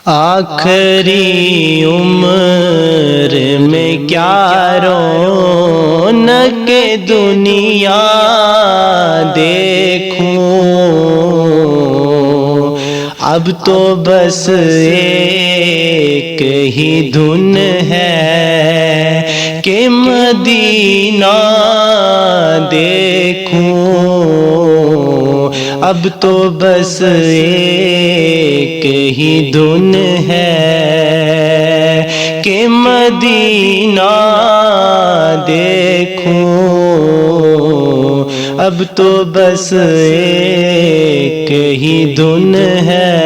آخری عمر میں کیا رونق دنیا دیکھوں، اب تو بس ایک ہی دھن ہے کہ مدینہ دیکھوں، اب تو بس ایک ہی دھن ہے کہ مدینہ دیکھوں، اب تو بس ایک ہی دھن ہے۔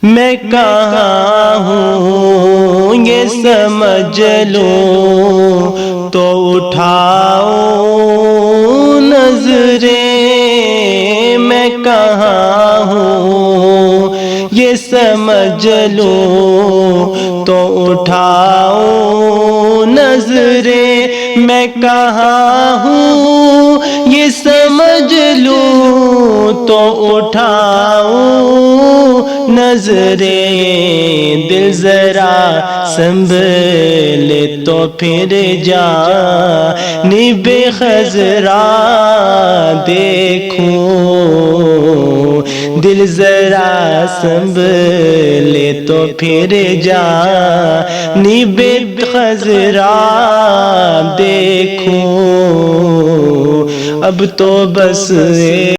میں کہاں ہوں یہ سمجھ لوں تو اٹھاؤ نظریں، میں کہاں ہوں یہ سمجھ لوں تو اٹھاؤ نظریں، میں کہاں ہوں یہ سمجھ لوں تو اٹھاؤ نظریں، دل ذرا سنبھلے تو پھر جانب خضرا دیکھوں، دل ذرا سنبھلے تو پھر جانب خضرا دیکھوں، اب تو بس